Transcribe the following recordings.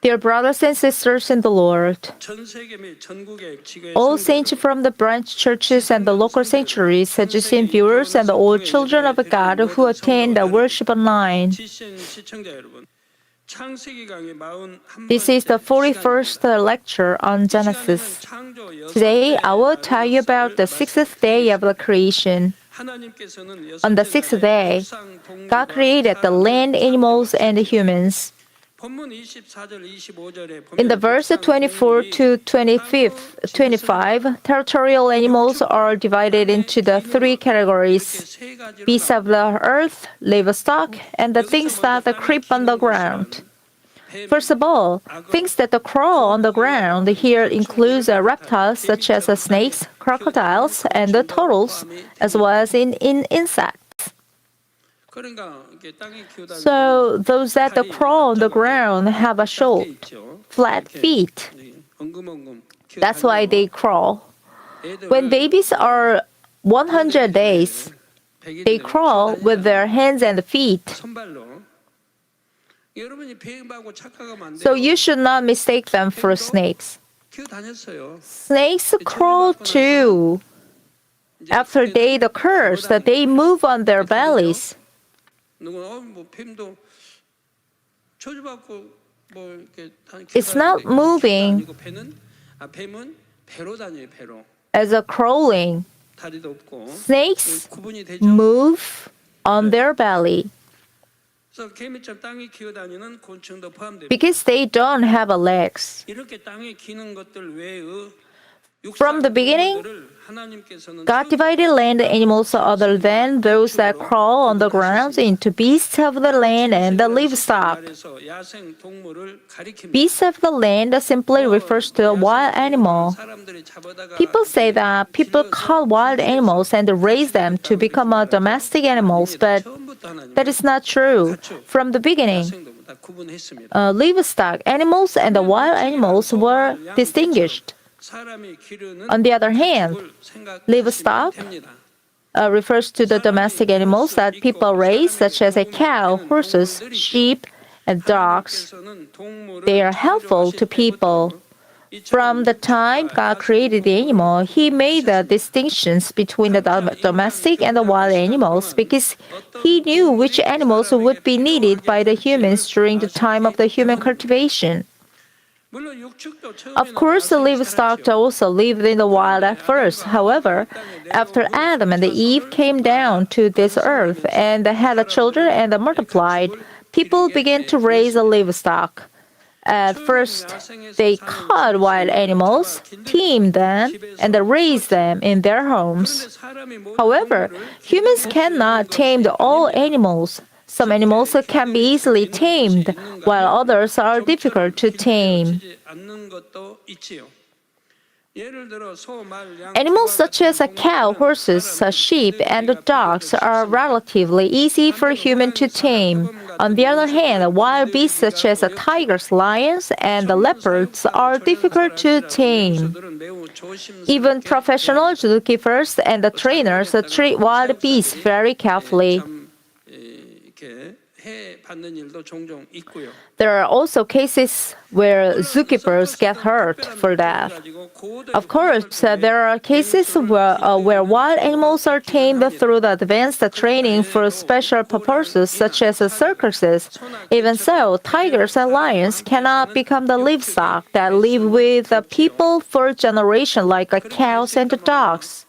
Dear brothers and sisters in the Lord, all saints from the branch churches and the local sanctuaries, Jesuit viewers, and all children of God who attend the worship online. This is the 41st lecture on Genesis. Today, I will tell you about the sixth day of the creation. On the sixth day, God created the land, animals, and humans. In the verse 24 to 25, territorial animals are divided into the three categories: beasts of the earth, livestock, and the things that creep on the ground. First of all, things that crawl on the ground here includes reptiles such as snakes, crocodiles, and turtles, as well as in insects. So those that crawl on the ground have a short, flat feet. That's why they crawl. When babies are 100 days, they crawl with their hands and feet. So you should not mistake them for snakes. Snakes crawl too. After they eat the curse, they move on their bellies. It's not moving as a crawling. Snakes move on their belly because they don't have legs. From the beginning, God divided land animals other than those that crawl on the ground into beasts of the land and the livestock. Beasts of the land simply refers to a wild animal. People say that people caught wild animals and raise them to become domestic animals, but that is not true. From the beginning, livestock animals and the wild animals were distinguished. On the other hand, livestock refers to the domestic animals that people raise, such as a cow, horses, sheep, and dogs. They are helpful to people. From the time God created the animal, He made the distinctions between the domestic and the wild animals because He knew which animals would be needed by the humans during the time of the human cultivation. Of course, the livestock also lived in the wild at first. However, after Adam and Eve came down to this earth and had children and multiplied, people began to raise the livestock. At first, they caught wild animals, tamed them, and raised them in their homes. However, humans cannot tame all animals. Some animals can be easily tamed, while others are difficult to tame. Animals such as cow, horses, sheep, and dogs are relatively easy for humans to tame. On the other hand, wild beasts such as tigers, lions, and leopards are difficult to tame. Even professional zookeepers and trainers treat wild beasts very carefully. There are also cases where zookeepers get hurt for that. Of course, there are cases where wild animals are tamed through the advanced training for special purposes, such as circuses. Even so, tigers and lions cannot become the livestock that live with the people for generations like cows and dogs.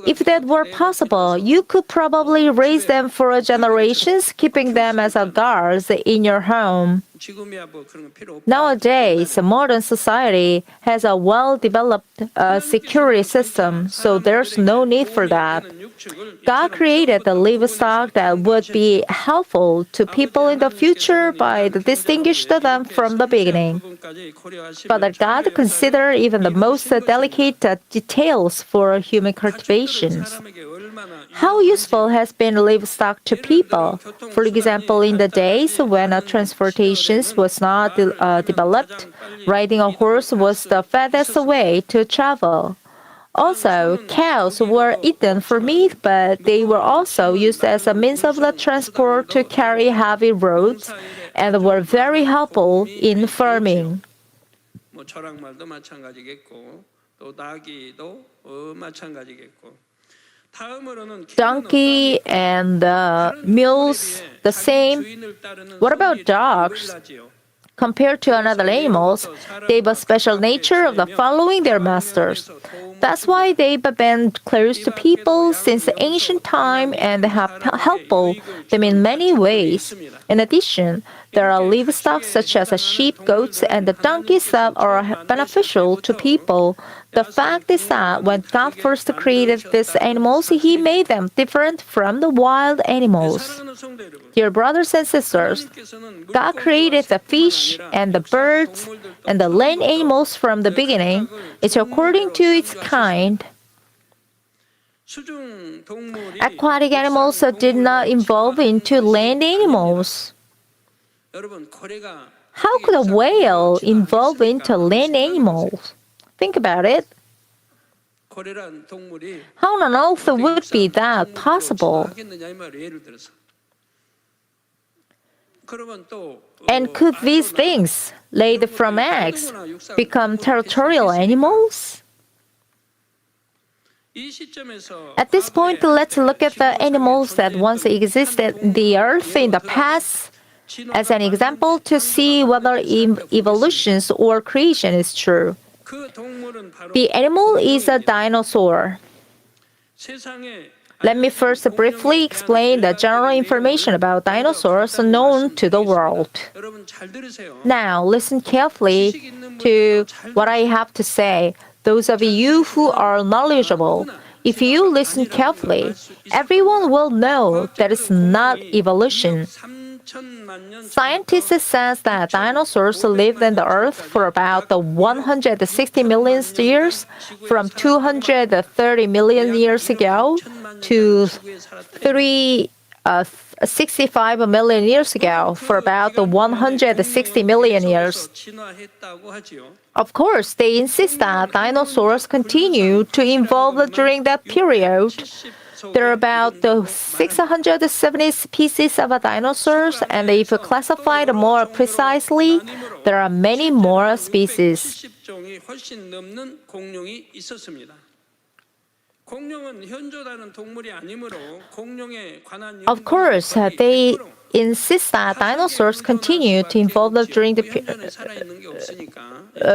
If that were possible, you could probably raise them for generations, keeping them as guards in your home. Nowadays, modern society has a well-developed security system, so there's no need for that. God created the livestock that would be helpful to people in the future by distinguishing them from the beginning. But God considered even the most delicate details for human cultivations. How useful has been livestock to people? For example, in the days when transportation was not developed, riding a horse was the fastest way to travel. Also, cows were eaten for meat, but they were also used as a means of transport to carry heavy loads and were very helpful in farming. 뭐 저락말도 마찬가지겠고 또 나귀도 마찬가지겠고. 다음으로는 Donkey and mules, the same. What about dogs? Compared to other animals, they have a special nature of the following their masters. That's why they've been close to people since ancient time and have helped them in many ways. In addition, there are livestock such as sheep, goats, and the donkeys that are beneficial to people. The fact is that when God first created these animals, He made them different from the wild animals. Dear brothers and sisters, God created the fish and the birds and the land animals from the beginning. It's according to its kind. Aquatic animals did not evolve into land animals. How could a whale evolve into land animals? Think about it. How on earth would be that possible? And could these things, laid from eggs, become territorial animals? At this point, let's look at the animals that once existed in the earth in the past as an example to see whether evolution or creation is true. The animal is a dinosaur. Let me first briefly explain the general information about dinosaurs known to the world. Now, listen carefully to what I have to say, those of you who are knowledgeable. If you listen carefully, everyone will know that it's not evolution. Scientists say that dinosaurs lived on the earth for about 160 million years, from 230 million years ago to 65 million years ago, for about 160 million years. Of course, they insist that dinosaurs continue to evolve during that period. There are about 670 species of dinosaurs, and if classified more precisely, there are many more species. Of course, they insist that dinosaurs continue to evolve during the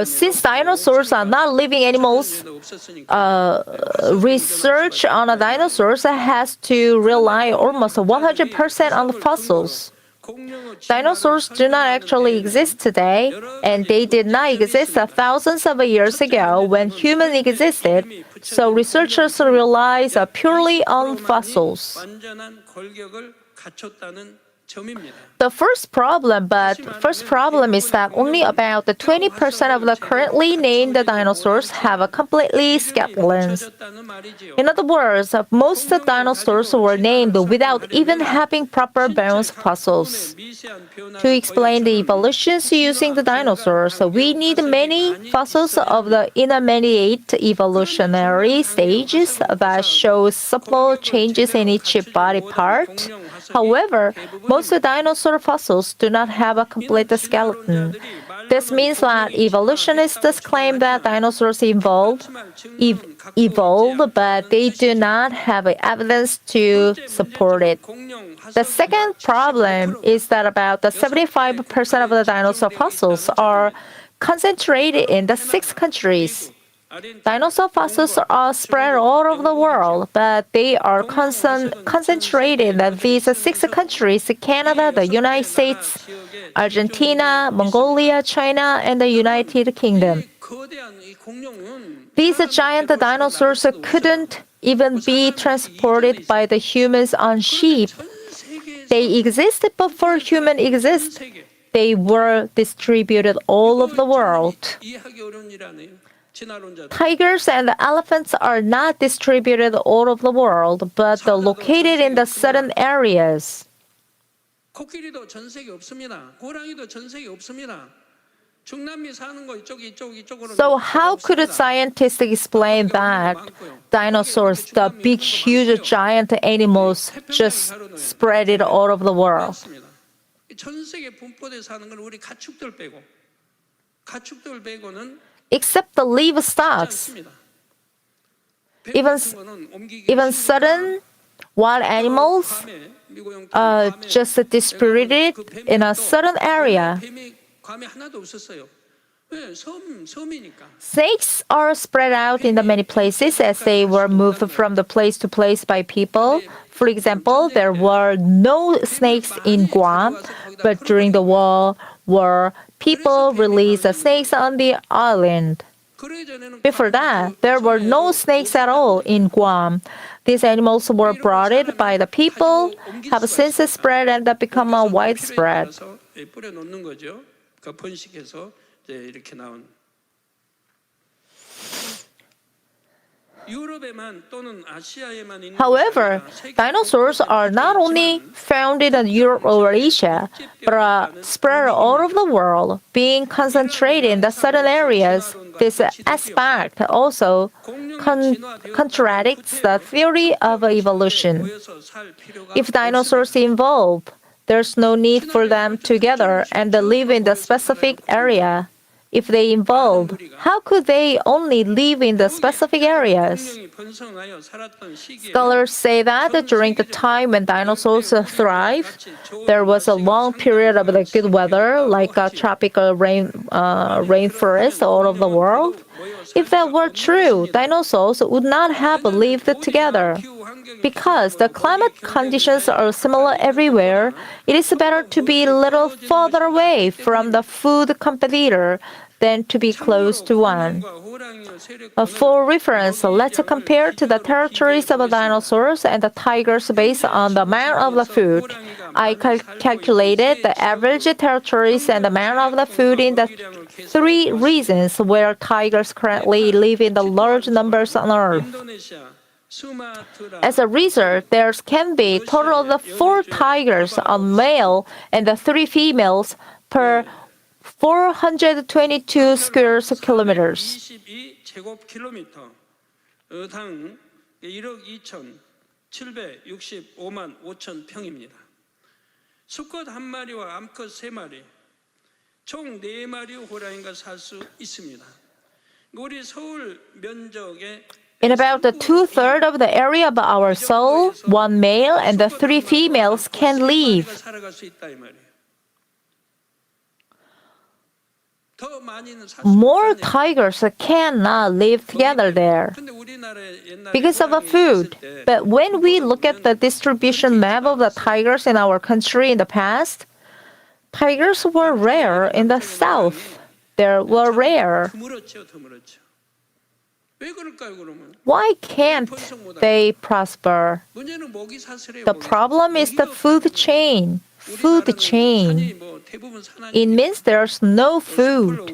since dinosaurs are not living animals, research on dinosaurs has to rely almost 100% on the fossils. Dinosaurs do not actually exist today, and they did not exist thousands of years ago when humans existed, so researchers rely purely on fossils. The first problem is that only about 20% of the currently named dinosaurs have completely skeletons. In other words, most dinosaurs were named without even having proper bones fossils. To explain the evolutions using the dinosaurs, we need many fossils of the intermediate evolutionary stages that show subtle changes in each body part. However, most dinosaur fossils do not have a complete skeleton. This means that evolutionists claim that dinosaurs evolved, but they do not have evidence to support it. The second problem is that about 75% of the dinosaur fossils are concentrated in the 6 countries. Dinosaur fossils are spread all over the world, but they are concentrated in these 6 countries: Canada, the United States, Argentina, Mongolia, China, and the United Kingdom. These giant dinosaurs couldn't even be transported by the humans on sheep. They existed before humans exist. They were distributed all over the world. Tigers and elephants are not distributed all over the world, but located in the certain areas. So how could scientists explain that dinosaurs, the big, huge, giant animals, just spread it all over the world? 전 세계 분포돼 사는 건 우리 가축들 빼고는 except the 쉽지 livestocks. 않습니다. 뱀 Even, 같은 거는 옮기기 even 힘드니까 certain wild animals 괌에 미국 영토 괌에 just distributed 그 뱀이 in a 또 certain 원래 area. 뱀이 괌에 하나도 없었어요. 왜? 섬이니까. Snakes are spread out in the many places as they were moved from the place to place by people. For example, there were no snakes in Guam, but during the war, people released the snakes on the island. Before that, there were no snakes at all in Guam. These animals were brought in by the people, have since spread and have become widespread. 뿌려 놓는 거죠. 그 번식해서 이제 이렇게 나온. However, dinosaurs are not only found in Europe or Asia, but are spread all over the world, being concentrated in the certain areas. This aspect also contradicts the theory of evolution. If dinosaurs evolve, there's no need for them together and live in the specific area. If they evolved, how could they only live in the specific areas? Scholars say that during the time when dinosaurs thrived, there was a long period of the good weather, like a tropical rainforest all over the world. If that were true, dinosaurs would not have lived together. Because the climate conditions are similar everywhere, it is better to be a little further away from the food competitor than to be close to one. For reference, let's compare to the territories of dinosaurs and the tigers based on the amount of the food. I calculated the average territories and the amount of the food in the 3 regions where tigers currently live in the large numbers on Earth. As a result, there can be a total of 4 tigers, a male, and 3 females per 422 square kilometers. 22제곱킬로미터 당 1억 2,765만 5천 평입니다. 수컷 한 마리와 암컷 세 마리, 총 4마리 호랑이가 살 수 있습니다. 우리 서울 면적의 In about the 2/3 of the area of our Seoul, 1 male and 3 females can live. More tigers cannot live together there because of the food. But when we look at the distribution map of the tigers in our country in the past, tigers were rare in the south. They were rare. Why can't they prosper? The problem is the food chain. Food chain. It means there's no food.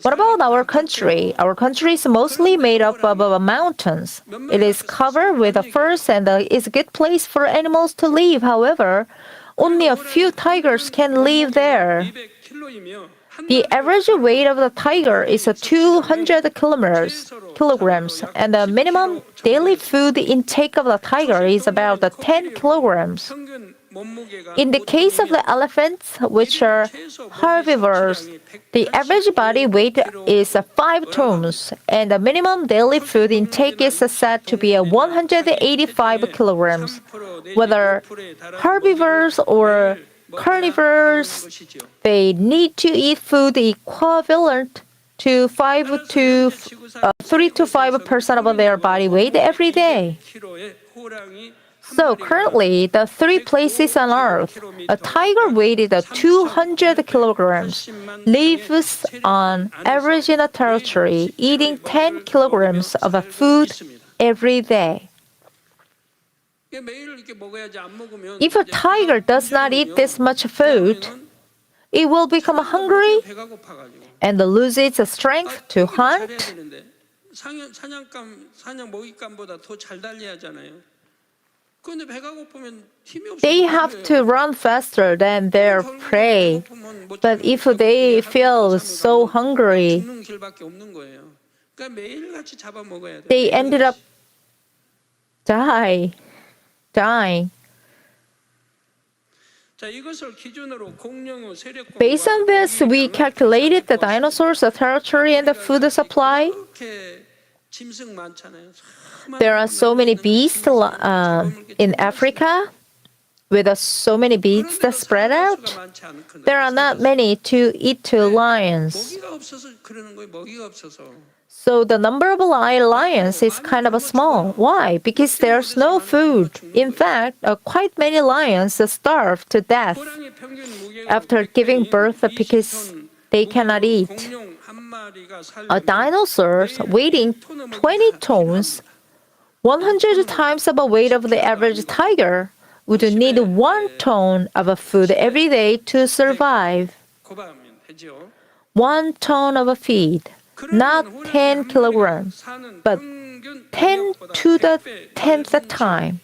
What about our country? Our country is mostly made up of mountains. It is covered with forests and is a good place for animals to live. However, only a few tigers can live there. The average weight of the tiger is 200 kilograms, and the minimum daily food intake of the tiger is about 10 kilograms. In the case of the elephants, which are herbivores, the average body weight is 5 tons, and the minimum daily food intake is said to be 185 kilograms. Whether herbivores or carnivores, they need to eat food equivalent to 3 to 5% of their body weight every day. So currently, the 3 places on Earth, a tiger weighted 200 kilograms lives on average in a territory, eating 10 kilograms of food every day. If a tiger does not eat this much food, it will become hungry and lose its strength to hunt. They have to run faster than their prey. But if they feel so hungry, they ended up dying. 자, 이것을 기준으로 공룡의 세력과 Based on this, we calculated the dinosaurs' territory and the food supply. 이렇게 짐승 많잖아요. There are so many beasts in Africa, with so many beasts that spread out. There are not many to eat to lions. 먹이가 없어서 그러는 거예요. 먹이가 없어서. So the number of lions is kind of small. Why? Because there's no food. In fact, quite many lions starve to death 호랑이 평균 무게가 after giving birth because they cannot eat. 공룡 한 마리가 A dinosaur weighing 20 tons, 100 times the weight of the average tiger, would need 1 ton of food every day to survive. 고바면 되죠. 1 ton of feed, not 10 kilograms, but 10 to the 10th time.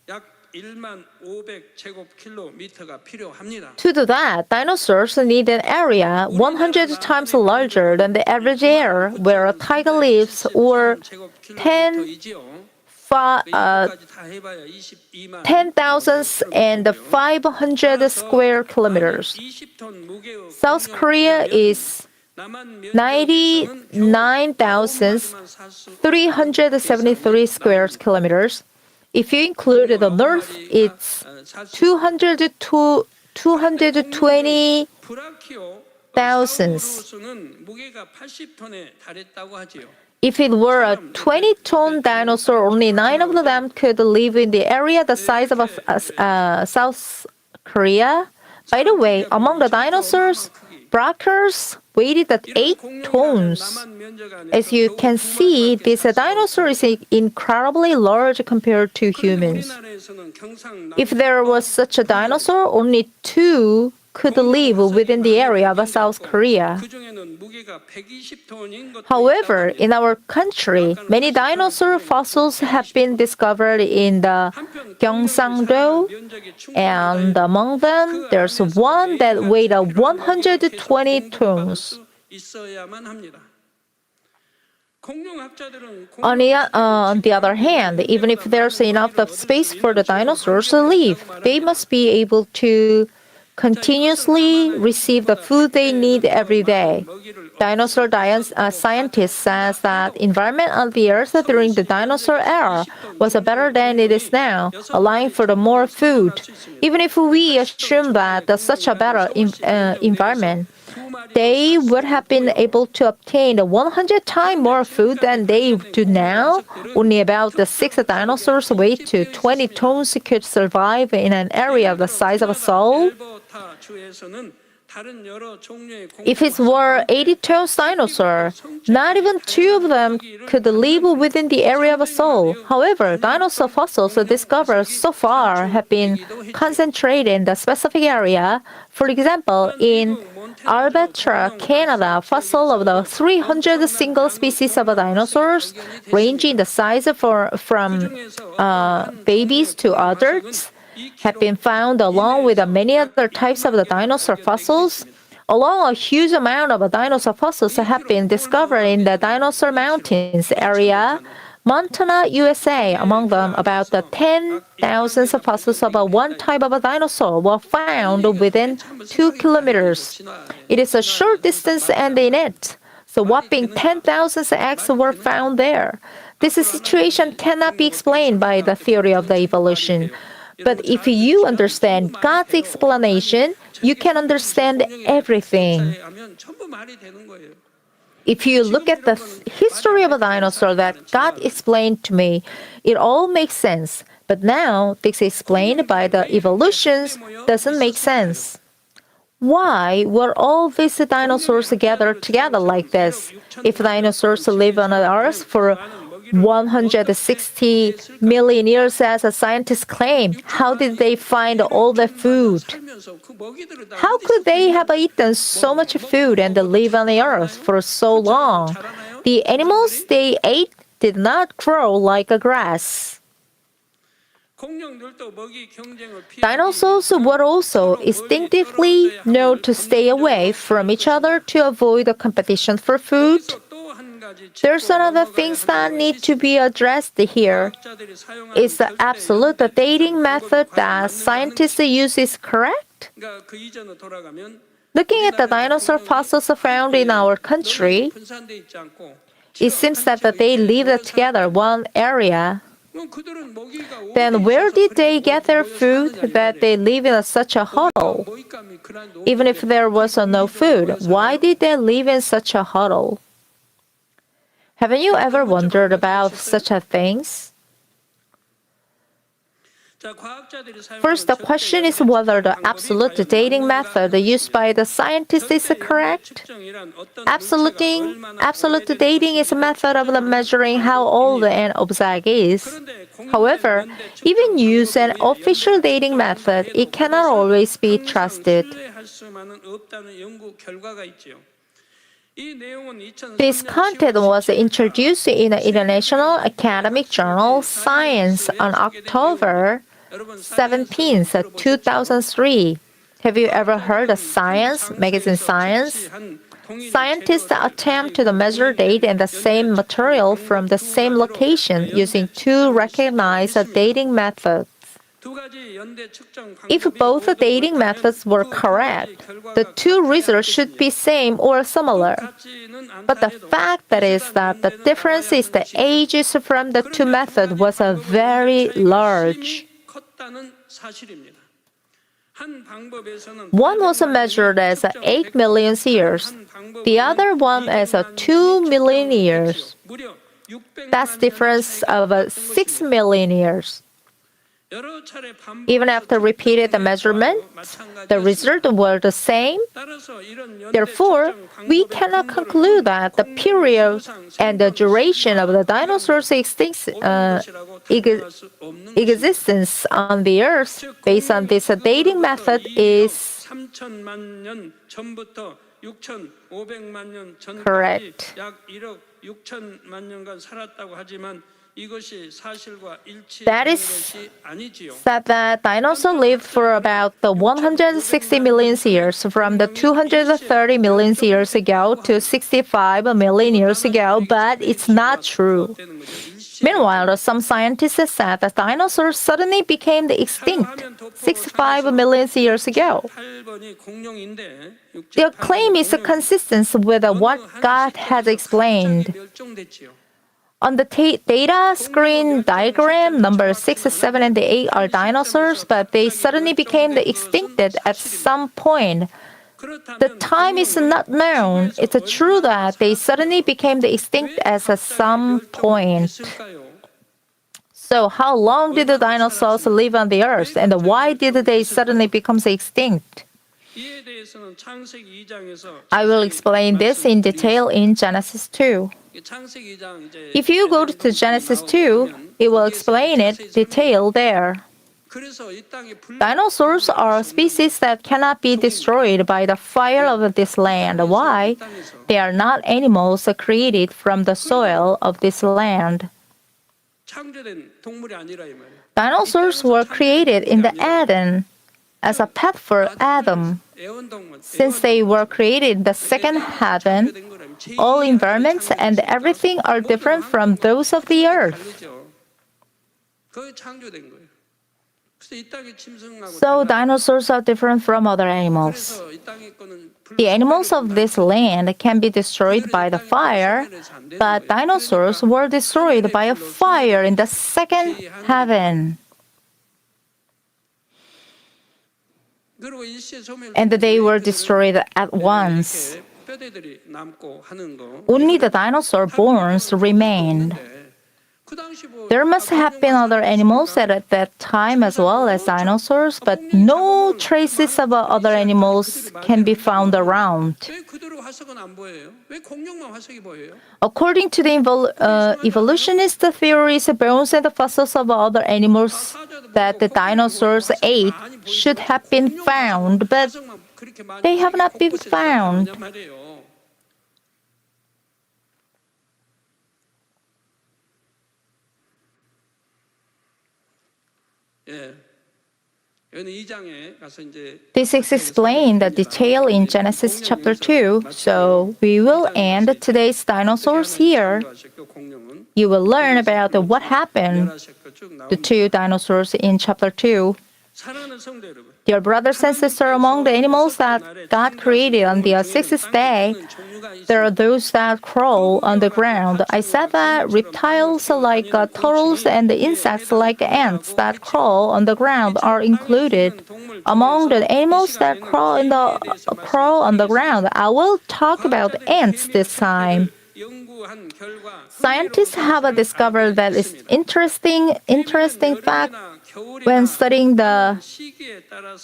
약 1만 500제곱킬로미터가 필요합니다. To do that, dinosaurs need an area 100 times larger than the average area where a tiger lives, or 10,500 square kilometers. South Korea is 99,373 square kilometers. If you include the north, it's 220,000. If it were a 20-ton dinosaur, only 9 of them could live in the area the size of South Korea. By the way, among the dinosaurs, Brackers weighed at 8 tons. As you can see, this dinosaur is incredibly large compared to humans. If there was such a dinosaur, only 2 could live within the area of South Korea. However, in our country, many dinosaur fossils have been discovered in the Gyeongsang-do, and among them, there's one that weighed 120 tons. On the other hand, even if there's enough of space for the dinosaurs to live, they must be able to continuously receive the food they need every day. Dinosaur scientist says that environment on the Earth during the dinosaur era was better than it is now, allowing for the more food. Even if we assume that such a better environment, they would have been able to obtain 100 times more food than they do now. Only about 6 dinosaurs weight to 20 tons could survive in an area the size of a Seoul. If it were 80 tons dinosaur, not even 2 of them could live within the area of a Seoul. However, dinosaur fossils discovered so far have been concentrated in the specific area. For example, in Alberta, Canada, fossil of the 300 single species of dinosaurs, ranging the size from babies to adults, have been found along with many other types of the dinosaur fossils. Along a huge amount of dinosaur fossils have been discovered in the Dinosaur Mountains area, Montana, USA. Among them, about 10,000 fossils of one type of a dinosaur were found within 2 kilometers. It is a short distance, and in it, so whopping 10,000 eggs were found there. This situation cannot be explained by the theory of the evolution. But if you understand God's explanation, you can understand everything. If you look at the history of a dinosaur that God explained to me, it all makes sense. But now, this explained by the evolutions doesn't make sense. Why were all these dinosaurs gathered together like this? If dinosaurs live on Earth for 160 million years, as scientists claim, how did they find all the food? How could they have eaten so much food and live on the earth for so long? The animals they ate did not grow like a grass. Dinosaurs would also instinctively know to stay away from each other to avoid a competition for food. There's another thing that need to be addressed here. Is the absolute dating method that scientists use is correct? correct. 그러니까 그 이전으로 돌아가면 Looking at the dinosaur fossils found in our country, 분산돼 있지 않고 it seems that they lived together one area. 그들은 먹이가 오래 Then where 있어서 did 그렇게 they get their 모여 food 사느냐 이 that they 말이에요. live in such a huddle? 먹잇감이 그날 Even if there was no food, why did they live in such a huddle? Haven't you ever wondered about such a things? First, the question is whether the absolute dating method used by the scientists is correct. Absolute dating is a method of measuring how old an object is. However, even use an official dating method, it cannot always be trusted. This content was introduced in the International Academic Journal Science on October 17, 2003. Have you ever heard of Science, magazine Science? Scientists attempt to measure date and the same material from the same location using two recognized dating methods. If both dating methods were correct, the two results should be same or similar. But the fact that is that the difference is the ages from the two methods was very large. One was measured as 8 million years, the other one as 2 million years. That's difference of 6 million years. Even after repeated measurements, the results were the same. Therefore, we cannot conclude that the period and the duration of the dinosaurs' existence on the Earth based on this dating method is correct. That is said that dinosaurs lived for about the 160 million years from the 230 million years ago to 65 million years ago, but it's not true. Meanwhile, some scientists said that dinosaurs suddenly became extinct 65 million years ago. Their claim is consistent with what God has explained. On the data screen diagram, number 6, 7, and 8 are dinosaurs, but they suddenly became extinct at some point. The time is not known. It's true that they suddenly became extinct at some point. So how long did the dinosaurs live on the earth, and why did they suddenly become extinct? I will explain this in detail in Genesis 2. If you go to Genesis 2, it will explain it detailed there. Dinosaurs are species that cannot be destroyed by the fire of this land. Why? They are not animals created from the soil of this land. Dinosaurs were created in the Eden as a pet for Adam. Since they were created in the second heaven, all environments and everything are different from those of the earth. So dinosaurs are different from other animals. The animals of this land can be destroyed by the fire, but dinosaurs were destroyed by a fire in the second heaven. And they were destroyed at once. Only the dinosaur bones remained. There must have been other animals at that time as well as dinosaurs, but no traces of other animals can be found around. According to the evolutionist theories, bones and the fossils of other animals that the dinosaurs ate should have been found, but they have not been found. This is explained in detail in Genesis chapter 2, so we will end today's dinosaurs here. You will learn about what happened to two dinosaurs in chapter 2. 사랑하는 성도 여러분, Dear brothers and sisters, among the animals that God created on the sixth day, there are those that crawl on the ground. I said that reptiles like turtles and insects like ants that crawl on the ground are included. Among the animals that crawl on the ground, I will talk about ants this time. Scientists have discovered that it's interesting fact when studying the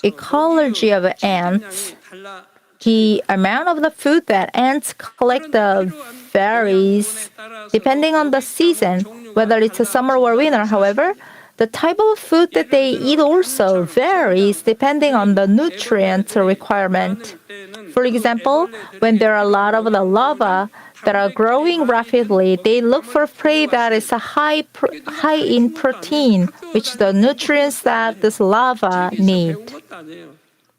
ecology of ants. The amount of the food that ants collect varies depending on the season, whether it's a summer or winter. However, the type of food that they eat also varies depending on the nutrient requirement. For example, when there are a lot of the larvae that are growing rapidly, they look for prey that is high in protein, which the nutrients that this larva need.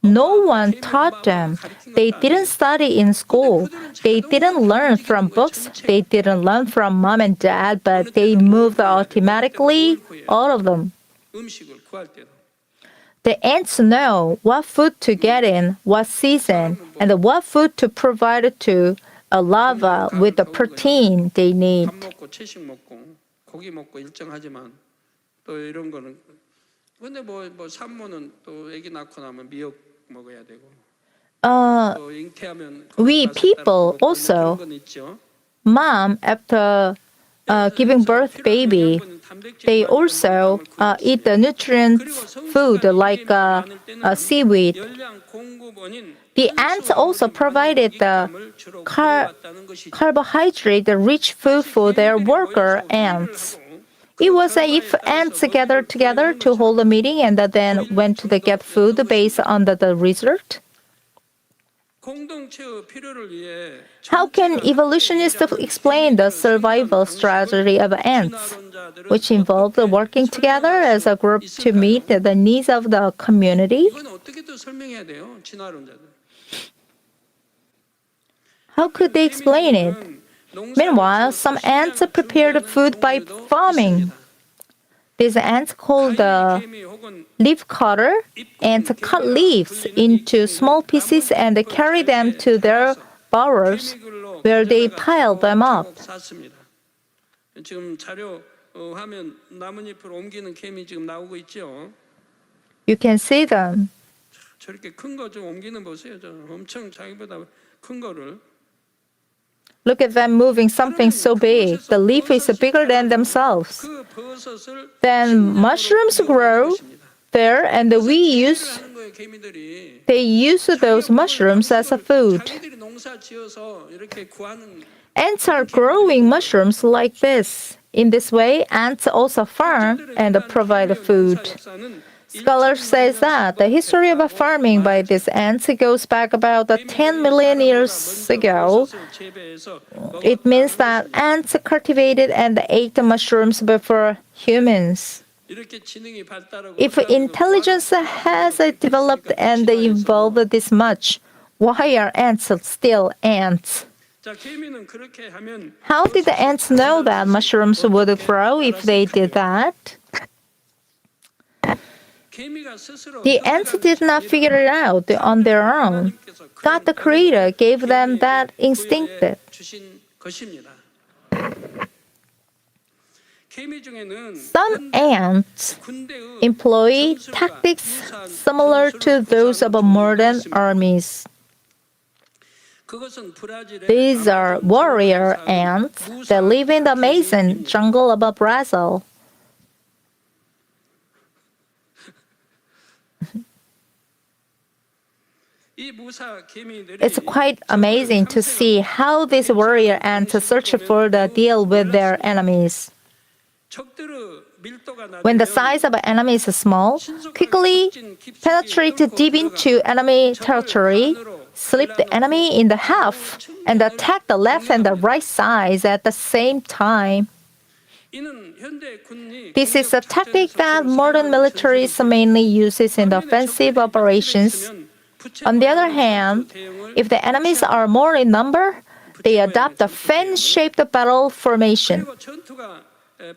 No one taught them. They didn't study in school. They didn't learn from books. They didn't learn from mom and dad, but they moved automatically, all of them. The ants know what food to get in, what season, and what food to provide to a larva with the protein they need. 밥 먹고 채식 먹고 고기 먹고 일정하지만 또 이런 거는 근데 뭐 산모는 또 아기 낳고 나면 미역 먹어야 되고 또 잉태하면 We people also, 그런 건 있죠. mom, after giving birth baby, they also eat the nutrient food like seaweed. The ants also provided the carbohydrate-rich food for their worker ants. It was as if ants gathered together to hold a meeting and then went to get food based on the result. How can evolutionists explain the survival strategy of ants, which involved working together as a group to meet the needs of the community? How could they explain it? Meanwhile, some ants prepared food by farming. These ants called the leaf cutter ants cut leaves into small pieces and carry them to their burrows where they pile them up. 지금 자료 화면 나뭇잎을 옮기는 개미 지금 나오고 있죠. You can see them. 저렇게 큰 거 좀 옮기는 보세요. 저 엄청 자기보다 큰 거를. Look at them moving something so big. The leaf is bigger than themselves. Then mushrooms grow there, and they use those mushrooms as a food. Ants are growing mushrooms like this. In this way, ants also farm and provide food. Scholars say that the history of farming by these ants goes back about 10 million years ago. It means that ants cultivated and ate mushrooms before humans. If intelligence has developed and evolved this much, why are ants still ants? How did the ants know that mushrooms would grow if they did that? The ants did not figure it out on their own. God the Creator gave them that instinct. Some ants employ tactics similar to those of modern armies. These are warrior ants that live in the Amazon jungle of Brazil. It's quite amazing to see how these warrior ants search for the deal with their enemies. When the size of an enemy is small, quickly penetrate deep into enemy territory, slip the enemy in the half, and attack the left and the right sides at the same time. This is a tactic that modern militaries mainly uses in the offensive operations. On the other hand, if the enemies are more in number, they adopt a fan-shaped battle formation.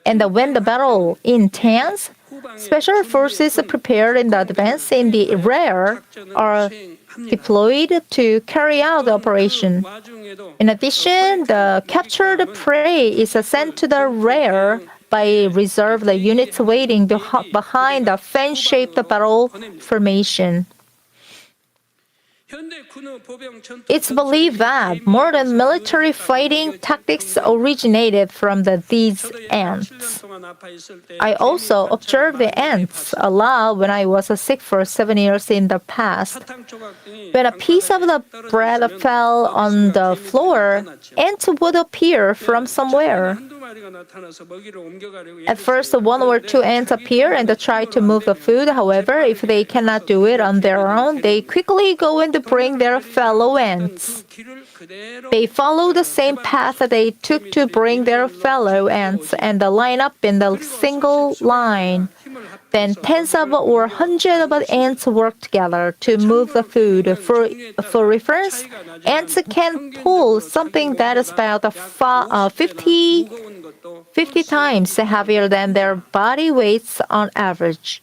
And when the battle is intense, Special forces prepared in advance in the rear are deployed to carry out the operation. In addition, the captured prey is sent to the rear by reserve units waiting behind the fan-shaped battle formation. It's believed that modern military fighting tactics originated from these ants. I also observed the ants a lot when I was sick for 7 years in the past. When a piece of the bread fell on the floor, ants would appear from somewhere. At first, one or two ants appear and try to move the food. However, if they cannot do it on their own, they quickly go and bring their fellow ants. They follow the same path they took to bring their fellow ants and line up in the single line. Then tens of or hundreds of ants work together to move the food. For reference, ants can pull something that is about 50 times heavier than their body weights on average.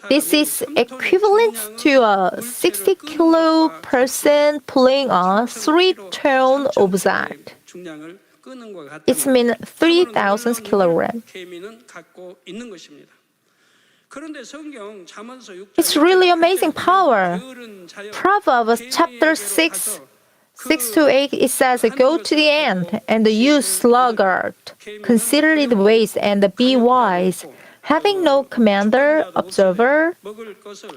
This is equivalent to a 60-kilo person pulling a 3-ton object. It means 3,000 kilograms. It's really amazing power. Proverbs chapter 6, 6-8, it says, "Go to the ant, and you sluggard, consider its ways, and be wise. Having no commander, observer,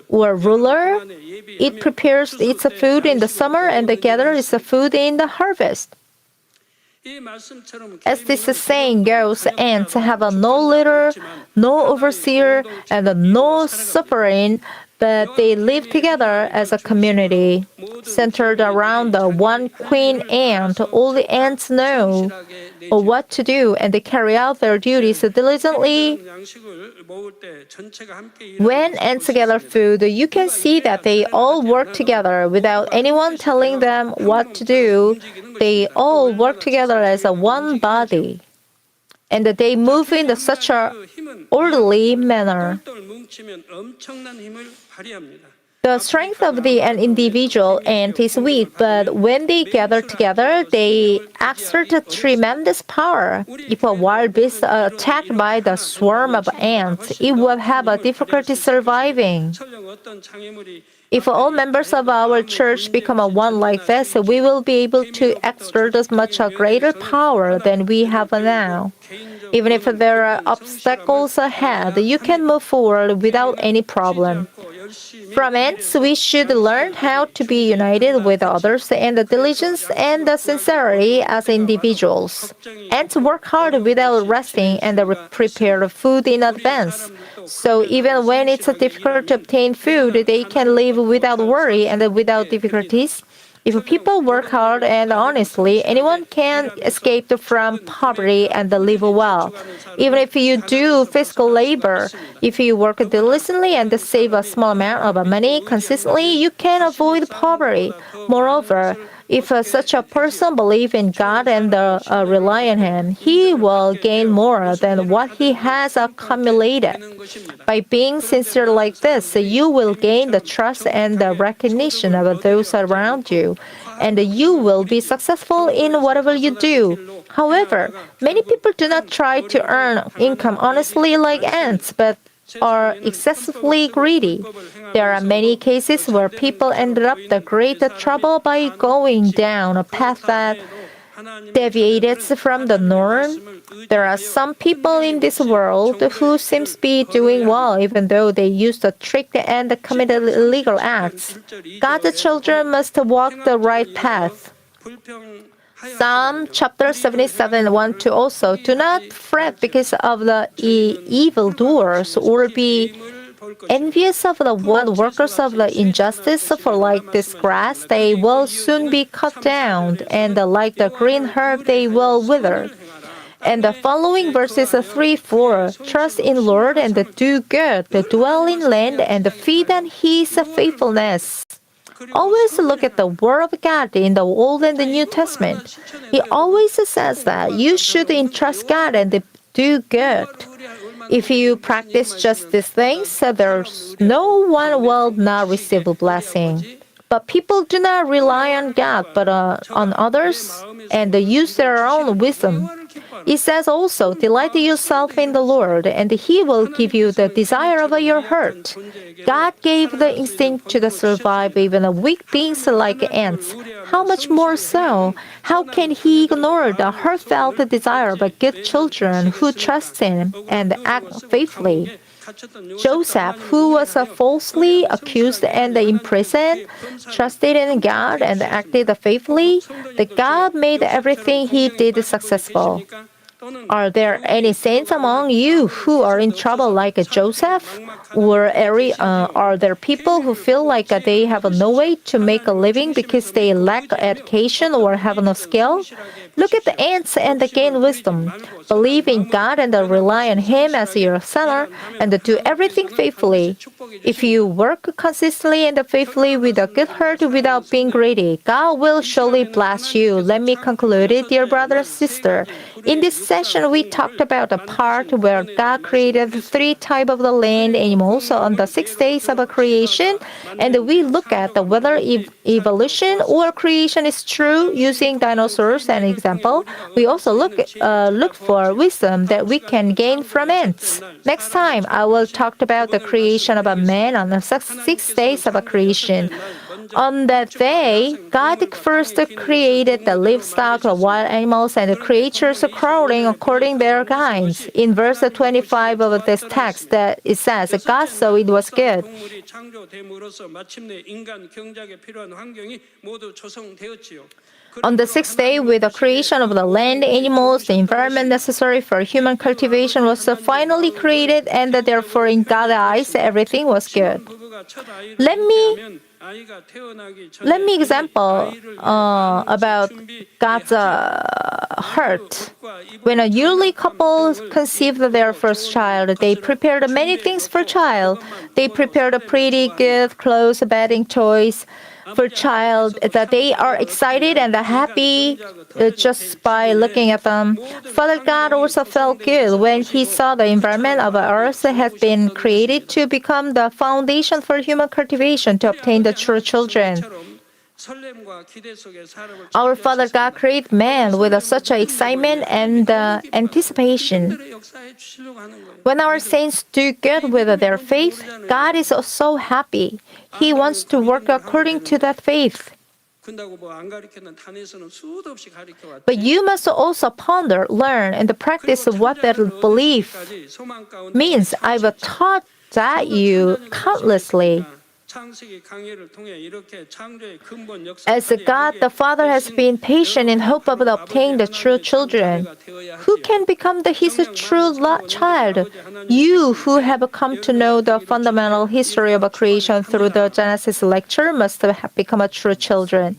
or ruler, it prepares its food in the summer and gathers its food in the harvest." As this saying goes, ants have no leader, no overseer, and no sovereign, but they live together as a community. Centered around the one queen ant, all the ants know what to do and they carry out their duties diligently. When ants gather food, you can see that they all work together without anyone telling them what to do. They all work together as a one body. And they move in such an orderly manner. The strength of an individual ant is weak, but when they gather together, they exert a tremendous power. If a wild beast attacked by the swarm of ants, it would have a difficulty surviving. If all members of our church become one like this, we will be able to exert as much a greater power than we have now. Even if there are obstacles ahead, you can move forward without any problem. From ants, we should learn how to be united with others and the diligence and the sincerity as individuals. Ants work hard without resting and prepare food in advance. So even when it's difficult to obtain food, they can live without worry and without difficulties. If people work hard and honestly, anyone can escape from poverty and live well. Even if you do physical labor, if you work diligently and save a small amount of money consistently, you can avoid poverty. Moreover, if such a person believes in God and rely on Him, he will gain more than what he has accumulated. By being sincere like this, you will gain the trust and the recognition of those around you, and you will be successful in whatever you do. However, many people do not try to earn income honestly like ants, but are excessively greedy. There are many cases where people ended up the great trouble by going down a path that deviated from the norm. There are some people in this world who seem to be doing well even though they used a trick and committed illegal acts. God's children must walk the right path. Psalm chapter 77, 1-2 also. Do not fret because of the evildoers, or be envious of the workers of the injustice, for like this grass they will soon be cut down, and like the green herb they will wither. And the following verses 3-4, trust in Lord and do good, dwell in land and feed on His faithfulness. Always look at the Word of God in the Old and the New Testament. He always says that you should entrust God and do good. If you practice just these things, there's no one will not receive a blessing. But people do not rely on God, but on others, and use their own wisdom. It says also, delight yourself in the Lord, and He will give you the desire of your heart. God gave the instinct to survive even weak beings like ants. How much more so? How can He ignore the heartfelt desire of good children who trust Him and act faithfully? Joseph, who was falsely accused and imprisoned, trusted in God and acted faithfully. The God made everything he did successful. Are there any saints among you who are in trouble like Joseph? Or are there people who feel like they have no way to make a living because they lack education or have no skill? Look at the ants and gain wisdom. Believe in God and rely on Him as your center and do everything faithfully. If you work consistently and faithfully with a good heart without being greedy, God will surely bless you. Let me conclude it, dear brother and sister. In this session, we talked about the part where God created the three types of the land animals on the 6 days of creation, and we look at whether evolution or creation is true using dinosaurs as an example. We also look for wisdom that we can gain from ants. Next time, I will talk about the creation of a man on the 6 days of creation. On that day, God first created the livestock, the wild animals, and the creatures crawling according to their kinds. In verse 25 of this text, that it says, God saw it was good. On the 6th day, with the creation of the land, animals, the environment necessary for human cultivation was finally created, and therefore in God's eyes, everything was good. Let me example about God's heart. When a newly couple conceived their first child, they prepared many things for child. They prepared a pretty good clothes, bedding, toys for child that they are excited and happy just by looking at them. Father God also felt good when he saw the environment of earth has been created to become the foundation for human cultivation to obtain the true children. Our Father God created man with such excitement and anticipation. When our saints do good with their faith, God is so happy. He wants to work according to that faith. But you must also ponder, learn, and practice what that belief means. I've taught that you countlessly. As God the Father has been patient in hope of obtaining the true children, who can become His true child? You who have come to know the fundamental history of creation through the Genesis lecture must have become a true children.